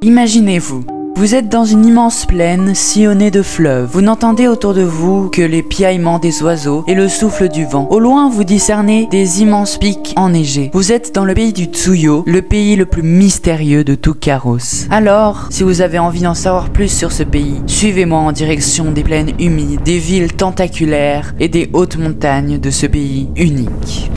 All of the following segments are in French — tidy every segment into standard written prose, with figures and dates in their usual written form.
Imaginez-vous, vous êtes dans une immense plaine sillonnée de fleuves. Vous n'entendez autour de vous que les piaillements des oiseaux et le souffle du vent. Au loin, vous discernez des immenses pics enneigés. Vous êtes dans le pays du Tsuyo, le pays le plus mystérieux de tout Karos. Alors, si vous avez envie d'en savoir plus sur ce pays, suivez-moi en direction des plaines humides, des villes tentaculaires et des hautes montagnes de ce pays unique.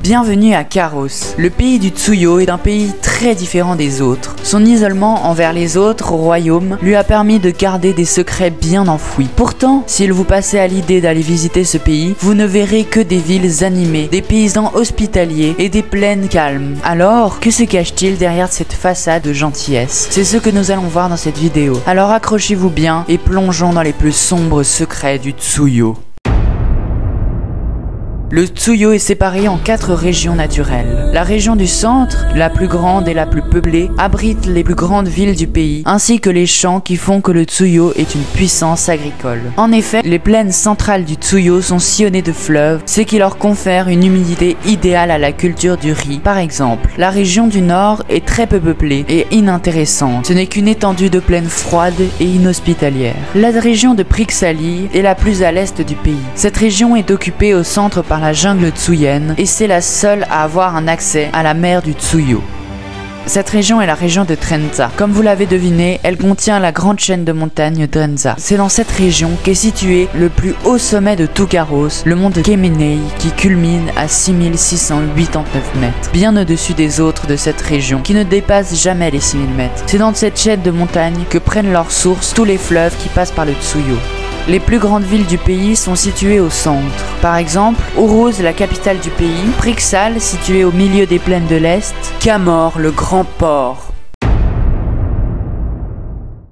Bienvenue à Karos. Le pays du Tsuyo est un pays très différent des autres. Son isolement envers les autres royaumes lui a permis de garder des secrets bien enfouis. Pourtant, s'il vous passez à l'idée d'aller visiter ce pays, vous ne verrez que des villes animées, des paysans hospitaliers et des plaines calmes. Alors, que se cache-t-il derrière cette façade de gentillesse? C'est ce que nous allons voir dans cette vidéo. Alors accrochez-vous bien et plongeons dans les plus sombres secrets du Tsuyo. Le Tsuyo est séparé en 4 régions naturelles. La région du centre, la plus grande et la plus peuplée, abrite les plus grandes villes du pays, ainsi que les champs qui font que le Tsuyo est une puissance agricole. En effet, les plaines centrales du Tsuyo sont sillonnées de fleuves, ce qui leur confère une humidité idéale à la culture du riz. Par exemple, la région du nord est très peu peuplée et inintéressante. Ce n'est qu'une étendue de plaines froides et inhospitalières. La région de Prixali est la plus à l'est du pays. Cette région est occupée au centre par la jungle tsuyenne et c'est la seule à avoir un accès à la mer du Tsuyo. Cette région est la région de Trenza. Comme vous l'avez deviné, elle contient la grande chaîne de montagnes Trenza. C'est dans cette région qu'est situé le plus haut sommet de tout Karos, le mont de Kemenei, qui culmine à 6689 mètres, bien au-dessus des autres de cette région, qui ne dépassent jamais les 6000 mètres. C'est dans cette chaîne de montagnes que prennent leur source tous les fleuves qui passent par le Tsuyo. Les plus grandes villes du pays sont situées au centre. Par exemple, Uruz, la capitale du pays, Prixal, située au milieu des plaines de l'Est, Kamor, le grand port.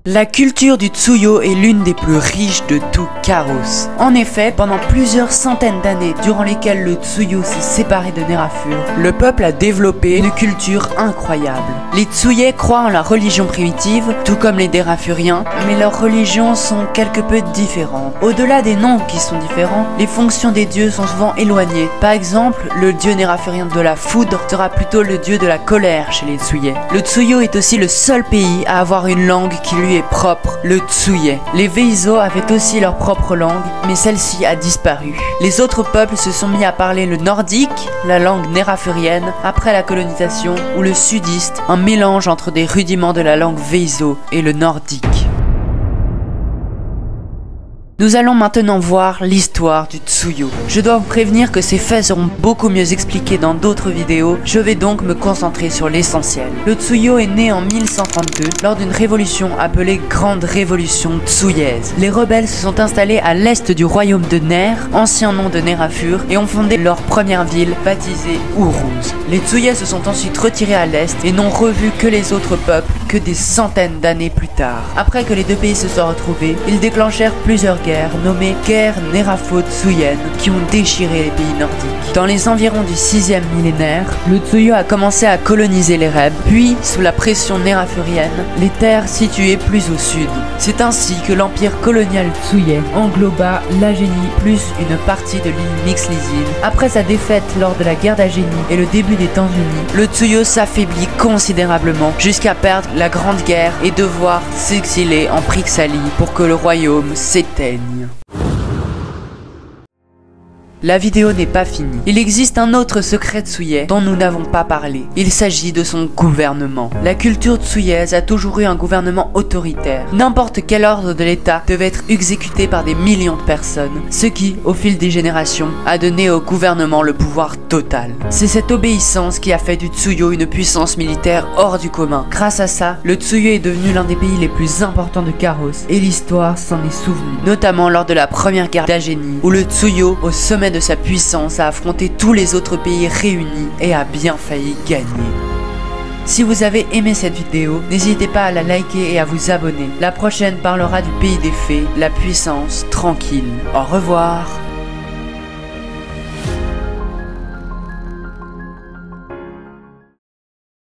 La culture du Tsuyo est l'une des plus riches de tout Karos. En effet, pendant plusieurs centaines d'années durant lesquelles le Tsuyo s'est séparé de Nerafur, le peuple a développé une culture incroyable. Les Tsuyais croient en la religion primitive, tout comme les Nerafuriens, mais leurs religions sont quelque peu différentes. Au-delà des noms qui sont différents, les fonctions des dieux sont souvent éloignées. Par exemple, le dieu Nerafurien de la foudre sera plutôt le dieu de la colère chez les Tsuyais. Le Tsuyo est aussi le seul pays à avoir une langue qui lui est propre, le Tsuyais. Les Veizo avaient aussi leur propre langue, mais celle-ci a disparu. Les autres peuples se sont mis à parler le nordique, la langue nérafurienne, après la colonisation, ou le sudiste, un mélange entre des rudiments de la langue Veizo et le nordique. Nous allons maintenant voir l'histoire du Tsuyo. Je dois vous prévenir que ces faits seront beaucoup mieux expliqués dans d'autres vidéos, je vais donc me concentrer sur l'essentiel. Le Tsuyo est né en 1132 lors d'une révolution appelée Grande Révolution Tsuyaise. Les rebelles se sont installés à l'est du royaume de Ner, ancien nom de Nerafur, et ont fondé leur première ville baptisée Uruz. Les Tsuyais se sont ensuite retirés à l'est et n'ont revu que les autres peuples que des centaines d'années plus tard. Après que les deux pays se soient retrouvés, ils déclenchèrent plusieurs guerres nommées guerres nérapho-tsuyennes qui ont déchiré les pays nordiques. Dans les environs du 6e millénaire, le Tsuyo a commencé à coloniser les Reb, puis, sous la pression nérafurienne, les terres situées plus au sud. C'est ainsi que l'empire colonial tsuyais engloba l'Agénie plus une partie de l'île Mixlizine. Après sa défaite lors de la guerre d'Agénie et le début des temps unis, le Tsuyo s'affaiblit considérablement jusqu'à perdre la Grande Guerre et devoir s'exiler en Prixali pour que le royaume s'éteigne. La vidéo n'est pas finie. Il existe un autre secret tsuyais dont nous n'avons pas parlé. Il s'agit de son gouvernement. La culture tsuyaise a toujours eu un gouvernement autoritaire. N'importe quel ordre de l'État devait être exécuté par des millions de personnes, ce qui, au fil des générations, a donné au gouvernement le pouvoir total. C'est cette obéissance qui a fait du Tsuyo une puissance militaire hors du commun. Grâce à ça, le Tsuyo est devenu l'un des pays les plus importants de Karos, et l'histoire s'en est souvenue, notamment lors de la première guerre d'Agénie, où le Tsuyo, au sommet de sa puissance, a affronté tous les autres pays réunis et a bien failli gagner. Si vous avez aimé cette vidéo, n'hésitez pas à la liker et à vous abonner. La prochaine parlera du pays des fées, la puissance tranquille. Au revoir.